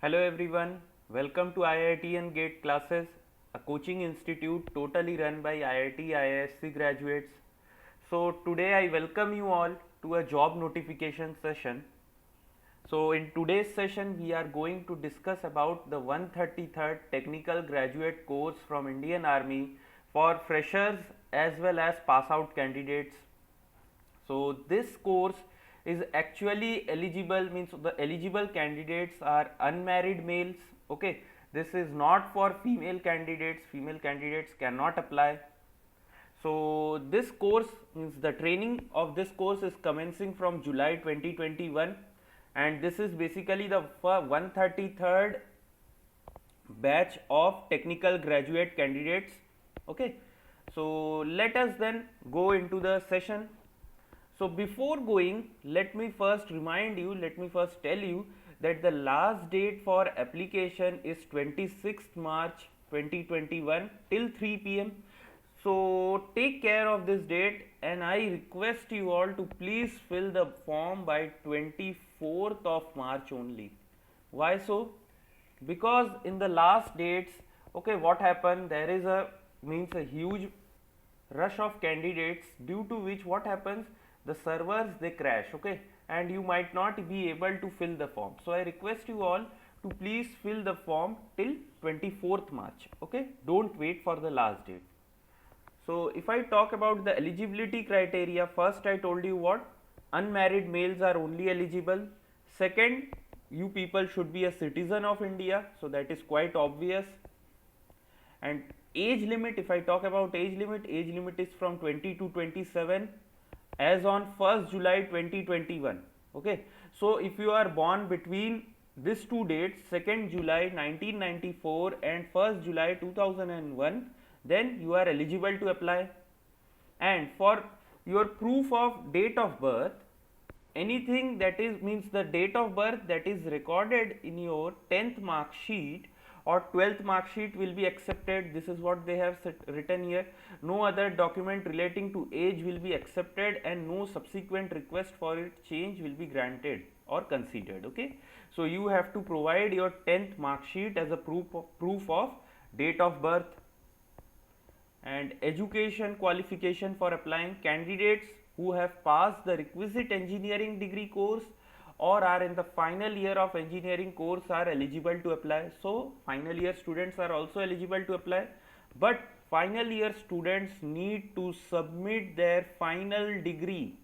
Hello everyone, welcome to IITN GATE classes, a coaching institute totally run by IIT IISc graduates. So today I welcome you all to a job notification session. So in today's session we are going to discuss about the 133rd technical graduate course from Indian Army for freshers as well as pass out candidates. So this course is actually eligible, means the eligible candidates are unmarried males. Okay, this is not for female candidates cannot apply. So this course means the training of this course is commencing from July 2021, and this is basically the 133rd batch of technical graduate candidates. Okay, so let us then go into the session. So before going, let me first tell you that the last date for application is 26th March 2021 till 3 p.m. So take care of this date, and I request you all to please fill the form by 24th of March only. Why so? Because in the last dates, okay, what happened, there is a huge rush of candidates, due to which what happens, the servers they crash, okay, and you might not be able to fill the form. So I request you all to please fill the form till 24th March. Okay, don't wait for the last date. So if I talk about the eligibility criteria, first I told you what, unmarried males are only eligible. Second, you people should be a citizen of India, so that is quite obvious. And age limit, if I talk about age limit is from 20 to 27 as on 1st July 2021. Okay, so if you are born between these two dates, 2nd July 1994 and 1st July 2001, then you are eligible to apply. And for your proof of date of birth, anything that is means the date of birth that is recorded in your 10th mark sheet or 12th mark sheet will be accepted. This is what they have written here. No other document relating to age will be accepted, and no subsequent request for its change will be granted or considered. Okay, so you have to provide your 10th mark sheet as a proof of date of birth. And education qualification for applying, candidates who have passed the requisite engineering degree course or are in the final year of engineering course are eligible to apply. So final year students are also eligible to apply, but final year students need to submit their final degree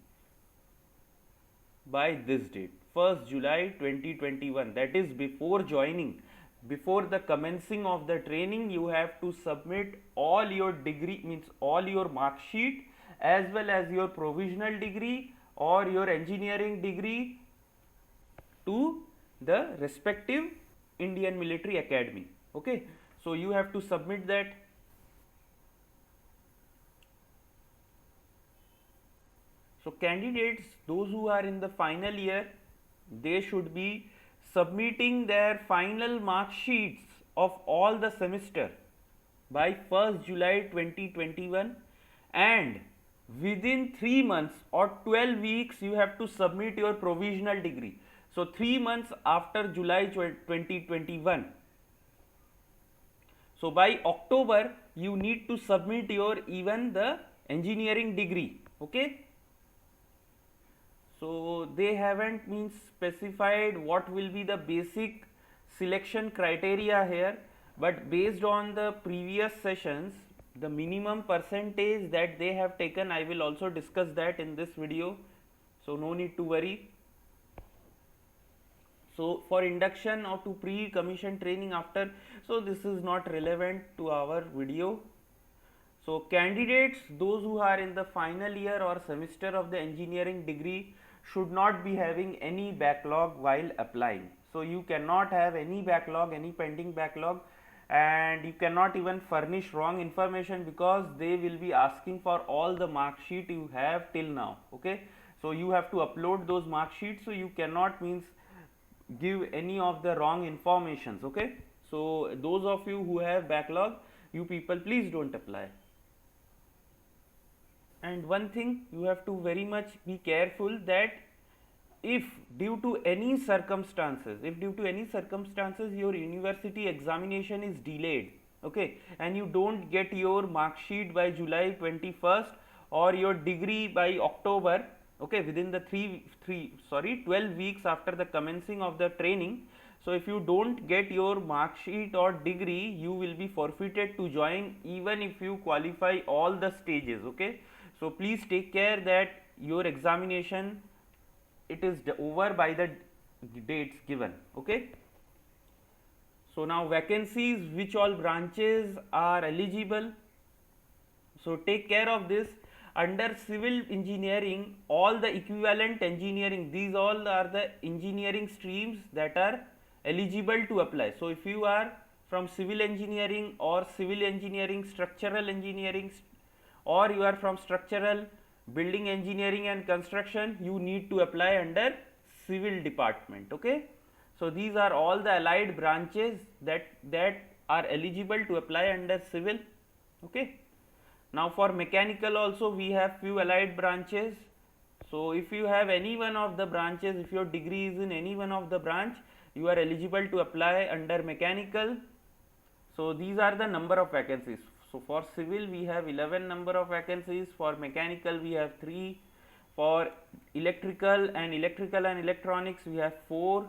by this date, 1st July 2021, that is before joining, before the commencing of the training. You have to submit all your degree, means all your mark sheet as well as your provisional degree or your engineering degree to the respective Indian Military Academy. Okay, so you have to submit that. So candidates, those who are in the final year, they should be submitting their final mark sheets of all the semester by 1st July 2021, and within 3 months or 12 weeks you have to submit your provisional degree. So 3 months after July 2021. So by October you need to submit your even the engineering degree. Okay, so they haven't means specified what will be the basic selection criteria here, but based on the previous sessions, the minimum percentage that they have taken, I will also discuss that in this video, so no need to worry. So for induction or to pre-commission training after, so this is not relevant to our video. So candidates, those who are in the final year or semester of the engineering degree, should not be having any backlog while applying. So you cannot have any backlog, any pending backlog, and you cannot even furnish wrong information, because they will be asking for all the mark sheet you have till now. Okay, so you have to upload those mark sheets, so you cannot means give any of the wrong informations. Okay, so those of you who have backlog, you people please don't apply. And one thing you have to very much be careful, that if due to any circumstances, your university examination is delayed, okay, and you don't get your mark sheet by July 21st or your degree by October, okay, within the 12 weeks after the commencing of the training. So if you don't get your mark sheet or degree, you will be forfeited to join even if you qualify all the stages, okay. So please take care that your examination, it is over by the dates given, okay. So now vacancies, which all branches are eligible. So take care of this. Under civil engineering, all the equivalent engineering, these all are the engineering streams that are eligible to apply. So if you are from civil engineering or civil engineering, structural engineering, or you are from structural, building engineering and construction, you need to apply under civil department, okay. So these are all the allied branches that are eligible to apply under civil, okay. Now for mechanical also we have few allied branches. So if you have any one of the branches, if your degree is in any one of the branch, you are eligible to apply under mechanical. So these are the number of vacancies. So for civil we have 11 number of vacancies, for mechanical we have 3, for electrical and electronics we have 4,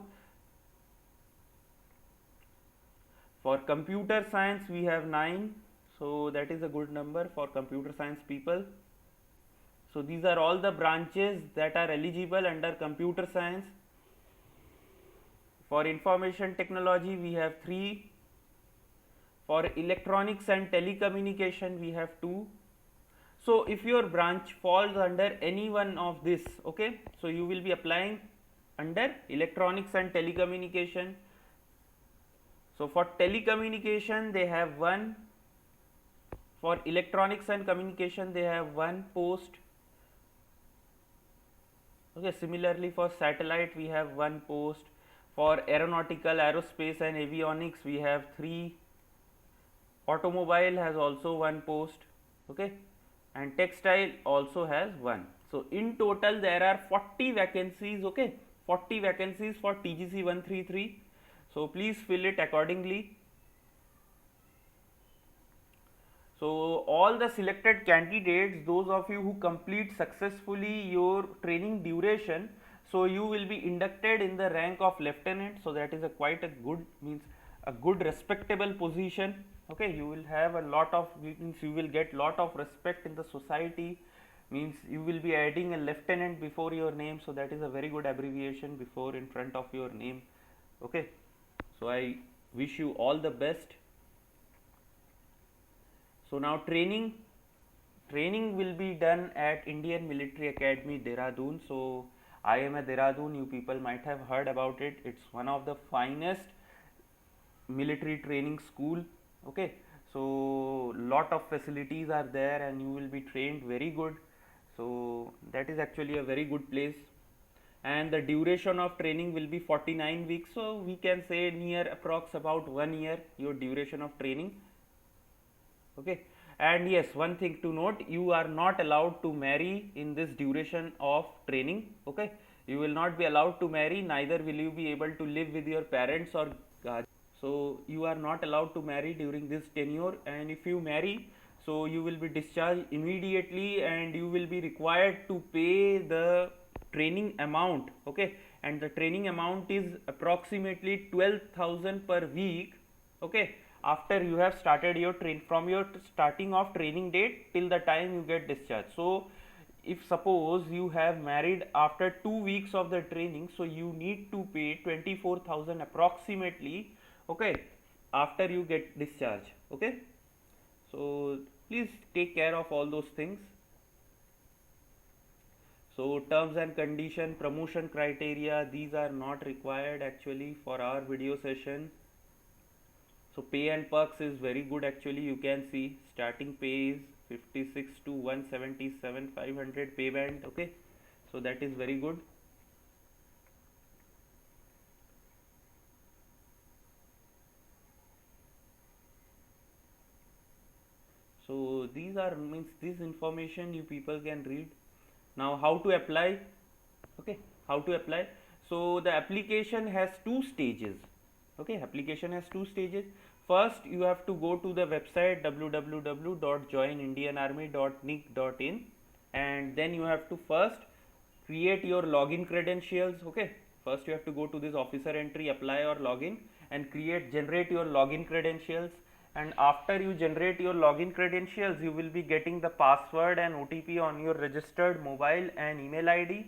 for computer science we have 9. So that is a good number for computer science people. So these are all the branches that are eligible under computer science. For information technology we have 3, for electronics and telecommunication we have 2. So if your branch falls under any one of this, okay, so you will be applying under electronics and telecommunication. So for telecommunication they have 1, for electronics and communication they have 1 post, okay. Similarly for satellite we have 1 post, for aeronautical, aerospace and avionics we have 3, automobile has also 1 post, okay, and textile also has 1. So in total there are 40 vacancies, okay, 40 vacancies for TGC 133. So please fill it accordingly. So all the selected candidates, those of you who complete successfully your training duration, so you will be inducted in the rank of lieutenant. So that is a quite a good, means a good respectable position, okay. You will have a lot of, means you will get lot of respect in the society, means you will be adding a lieutenant before your name. So that is a very good abbreviation before in front of your name, okay. So I wish you all the best. So now training will be done at Indian Military Academy, Dehradun. So I am at Dehradun, you people might have heard about it. It's one of the finest military training school, okay. So lot of facilities are there and you will be trained very good. So that is actually a very good place, and the duration of training will be 49 weeks. So we can say near approx about 1 year your duration of training, okay. And yes, one thing to note, you are not allowed to marry in this duration of training, okay. You will not be allowed to marry, neither will you be able to live with your parents or guardians. So you are not allowed to marry during this tenure, and if you marry, so you will be discharged immediately and you will be required to pay the training amount, okay. And the training amount is approximately 12,000 per week, okay, after you have started your train, from your starting of training date till the time you get discharged. So if suppose you have married after 2 weeks of the training, so you need to pay 24,000 approximately, okay, after you get discharged, okay. So please take care of all those things. So terms and condition, promotion criteria, these are not required actually for our video session. So pay and perks is very good actually. You can see starting pay is 56 to 177 500 pay band, okay. So that is very good. So these are, means this information you people can read. Now how to apply, okay, how to apply. So the application has two stages. Okay, application has two stages. First, you have to go to the website www.joinindianarmy.nic.in, and then you have to first create your login credentials. Okay, first you have to go to this officer entry, apply or login, and generate your login credentials. And after you generate your login credentials, you will be getting the password and OTP on your registered mobile and email ID,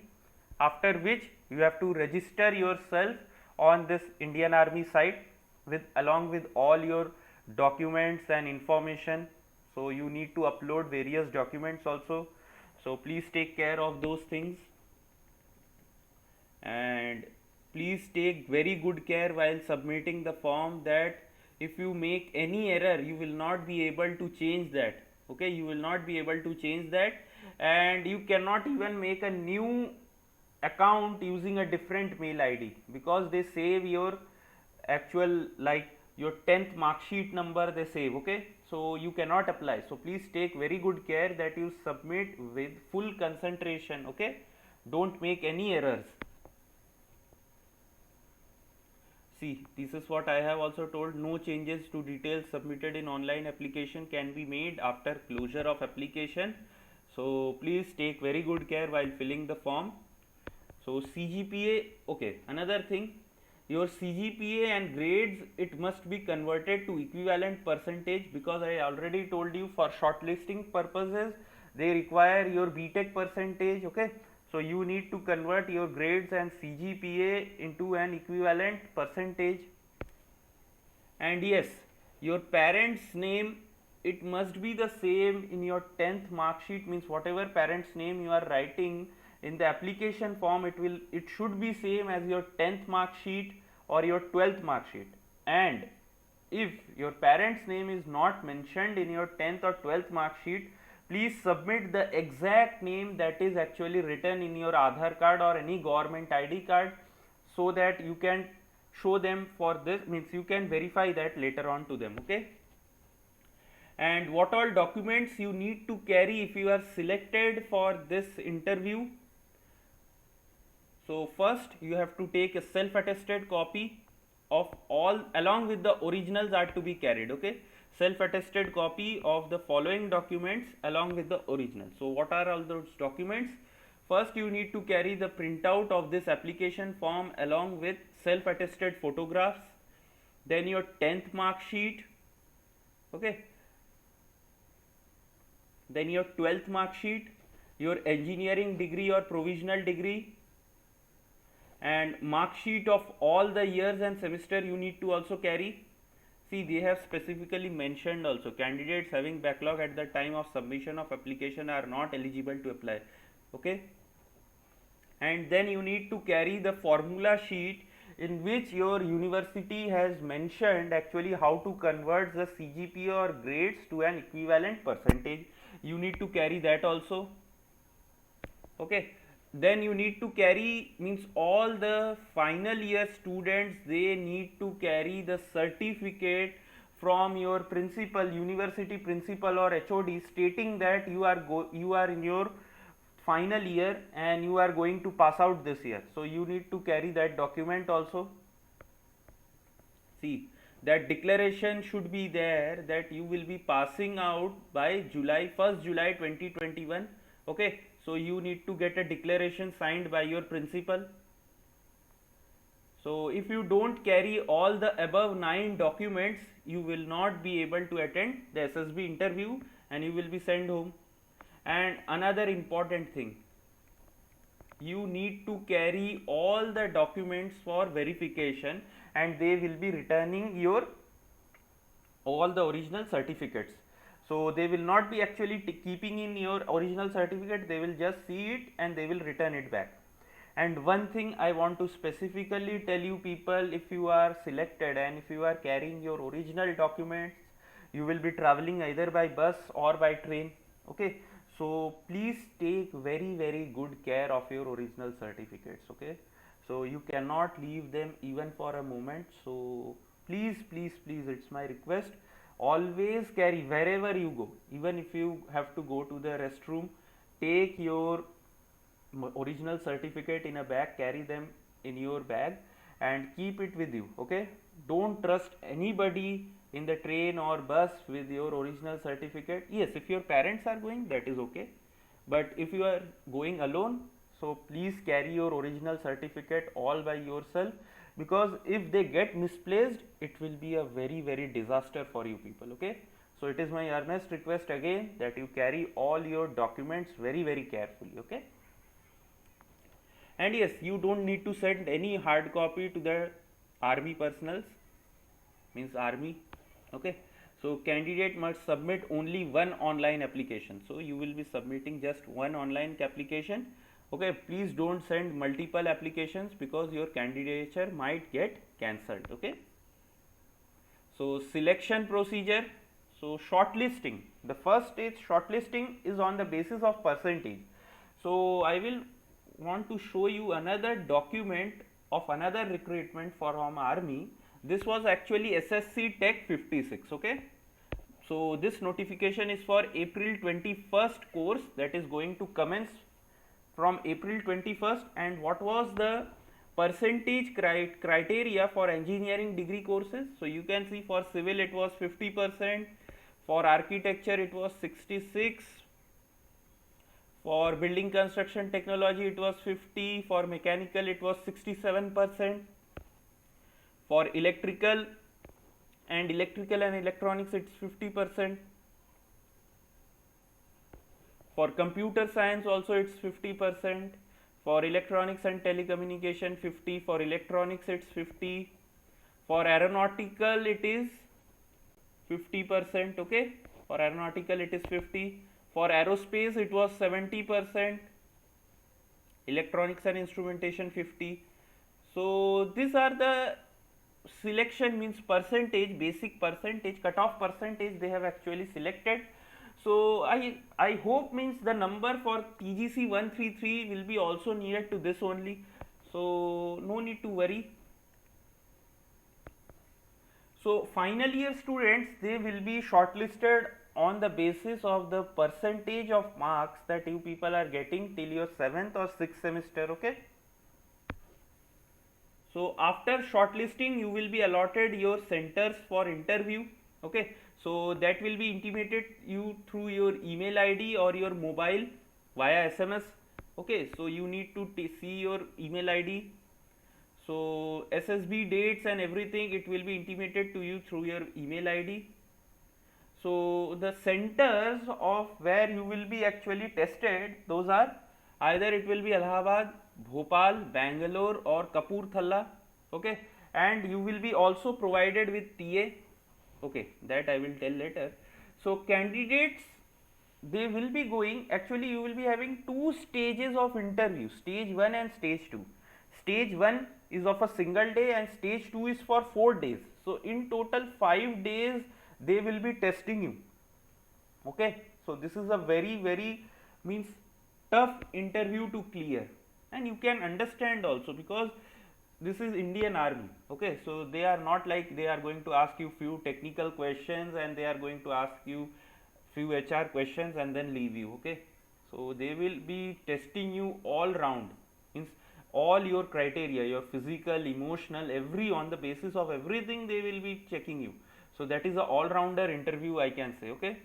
after which you have to register yourself on this Indian Army site with along with all your documents and information. So you need to upload various documents also, so please take care of those things. And please take very good care while submitting the form, that if you make any error you will not be able to change that. Okay, you will not be able to change that, and you cannot even make a new account using a different mail ID, because they save your actual, like your 10th mark sheet number they save. Okay, so you cannot apply. So please take very good care that you submit with full concentration. Okay, don't make any errors. See, this is what I have also told. No changes to details submitted in online application can be made after closure of application. So please take very good care while filling the form. So CGPA, okay, another thing, your CGPA and grades, it must be converted to equivalent percentage, because I already told you for shortlisting purposes they require your BTech percentage. Okay, so you need to convert your grades and CGPA into an equivalent percentage. And yes, your parents name, it must be the same in your 10th mark sheet, means whatever parents name you are writing in the application form, it should be same as your 10th mark sheet or your 12th mark sheet. And if your parents name is not mentioned in your 10th or 12th mark sheet, please submit the exact name that is actually written in your Aadhaar card or any government ID card, so that you can show them for this, means you can verify that later on to them. Okay, and what all documents you need to carry if you are selected for this interview. So first you have to take a self attested copy of all, along with the originals are to be carried. Okay, self attested copy of the following documents along with the original. So what are all those documents? First you need to carry the printout of this application form along with self attested photographs, then your 10th mark sheet. Okay, then your 12th mark sheet, your engineering degree or provisional degree, and mark sheet of all the years and semester you need to also carry. See, they have specifically mentioned also, candidates having backlog at the time of submission of application are not eligible to apply. Okay, and then you need to carry the formula sheet in which your university has mentioned actually how to convert the CGPA or grades to an equivalent percentage. You need to carry that also. Okay, then you need to carry, means all the final year students, they need to carry the certificate from your principal, university principal or HOD, stating that you are in your final year and you are going to pass out this year. So you need to carry that document also. See, that declaration should be there that you will be passing out by July 2021. Okay, so you need to get a declaration signed by your principal. So if you don't carry all the above 9 documents, you will not be able to attend the SSB interview and you will be sent home. And another important thing, you need to carry all the documents for verification, and they will be returning your all the original certificates. So they will not be actually keeping in your original certificate, they will just see it and they will return it back. And one thing I want to specifically tell you people, if you are selected and if you are carrying your original documents, you will be traveling either by bus or by train. Okay, so please take very good care of your original certificates. Okay, so you cannot leave them even for a moment. So please, it's my request, always carry wherever you go. Even if you have to go to the restroom, take your original certificate in a bag, carry them in your bag and keep it with you. Okay, don't trust anybody in the train or bus with your original certificate. Yes, if your parents are going, that is okay, but if you are going alone, so please carry your original certificate all by yourself, because if they get misplaced, it will be a very disaster for you people. Okay, so it is my earnest request again that you carry all your documents very carefully. Okay, and yes, you don't need to send any hard copy to the army personals, means army. Okay, so candidate must submit only one online application, so you will be submitting just one online application. Okay, please don't send multiple applications because your candidature might get cancelled. Okay, so selection procedure. So shortlisting, the first stage shortlisting is on the basis of percentage. So I will want to show you another document of another recruitment from army. This was actually SSC Tech 56. Okay, so this notification is for April 21st course that is going to commence from April 21st. And what was the percentage criteria for engineering degree courses? So you can see for civil it was 50%, for architecture it was 66, for building construction technology it was 50, for mechanical it was 67%, for electrical and electronics it's 50%, for computer science also it's 50%, for electronics and telecommunication 50, for electronics it's 50, for aeronautical it is 50%. Okay, for aeronautical it is 50, for aerospace it was 70%, electronics and instrumentation 50. So these are the selection, means percentage, basic percentage, cutoff percentage they have actually selected. So I hope means the number for TGC 133 will be also near to this only, so no need to worry. So final year students, they will be shortlisted on the basis of the percentage of marks that you people are getting till your 7th or 6th semester. Okay, so after shortlisting you will be allotted your centers for interview. Okay, so that will be intimated you through your email ID or your mobile via SMS. Okay, so you need to see your email ID. So SSB dates and everything, it will be intimated to you through your email ID. So the centers of where you will be actually tested, those are either it will be Allahabad, Bhopal, Bangalore or Kapurthala. Okay, and you will be also provided with TA. Okay, that I will tell later. So candidates, they will be going, actually you will be having two stages of interview, stage 1 and stage 2. Stage 1 is of a single day and stage 2 is for 4 days. So in total 5 days they will be testing you. Okay, so this is a very means tough interview to clear, and you can understand also because this is Indian Army. Okay, so they are not like they are going to ask you few technical questions and they are going to ask you few HR questions and then leave you. Okay, so they will be testing you all round, means all your criteria, your physical, emotional, every, on the basis of everything they will be checking you. So that is a all-rounder interview, I can say. Okay,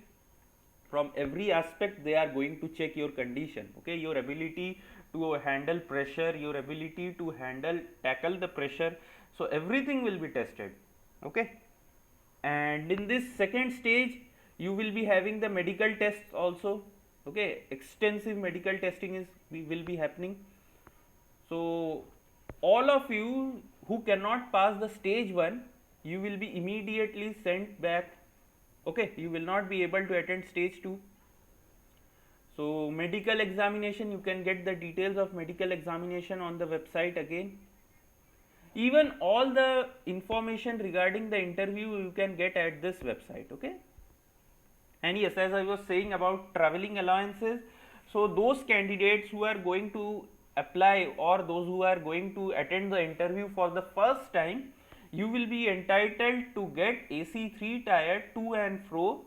from every aspect they are going to check your condition. Okay, your ability to handle pressure, your ability to tackle the pressure, so everything will be tested. Okay, and in this second stage you will be having the medical tests also. Okay, extensive medical testing will be happening. So all of you who cannot pass the stage 1, you will be immediately sent back. Okay, you will not be able to attend stage 2. So medical examination, you can get the details of medical examination on the website again. Even all the information regarding the interview you can get at this website. Okay, and yes, as I was saying about traveling allowances, so those candidates who are going to apply or those who are going to attend the interview for the first time, you will be entitled to get AC3 tier to and fro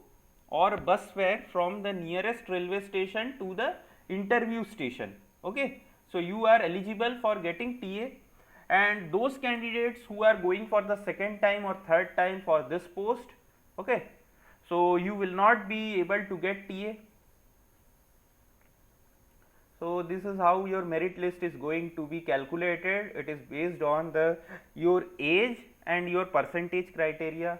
or bus fare from the nearest railway station to the interview station. Okay, So you are eligible for getting TA, and those candidates who are going for the second time or third time for this post, okay, so you will not be able to get TA. So this is how your merit list is going to be calculated. It is based on the your age and your percentage criteria.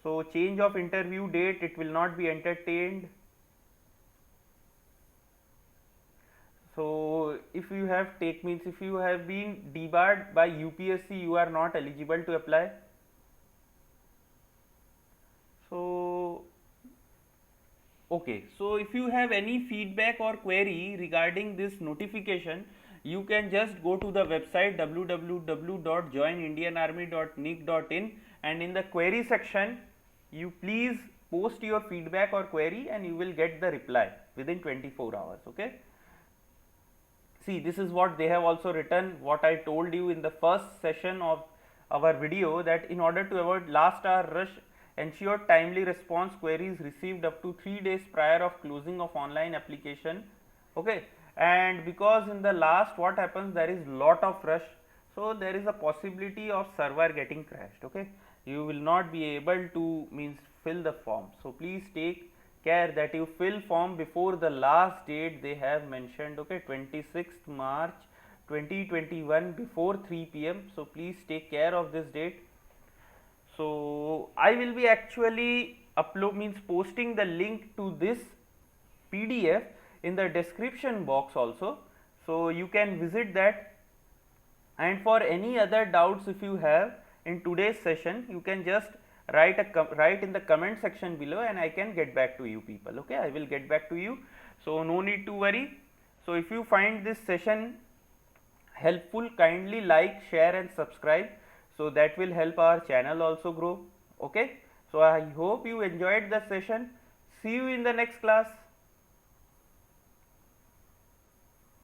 So change of interview date, it will not be entertained. So if you have if you have been debarred by UPSC, you are not eligible to apply. So okay, so if you have any feedback or query regarding this notification, you can just go to the website www.joinindianarmy.nic.in, and in the query section you please post your feedback or query and you will get the reply within 24 hours. Okay, see, this is what they have also written, what I told you in the first session of our video, that in order to avoid last hour rush, ensure timely response queries received up to 3 days prior of closing of online application. Okay, and because in the last what happens, there is lot of rush, so there is a possibility of server getting crashed. Okay, you will not be able to fill the form, so please take care that you fill form before the last date they have mentioned. Okay, 26th March 2021 before 3 p.m. so please take care of this date. So I will be actually posting the link to this PDF in the description box also, so you can visit that. And for any other doubts if you have in today's session, you can just write in the comment section below and I can get back to you people. Okay, I will get back to you, so no need to worry. So if you find this session helpful, kindly like, share and subscribe, so that will help our channel also grow. Okay, so I hope you enjoyed the session. See you in the next class.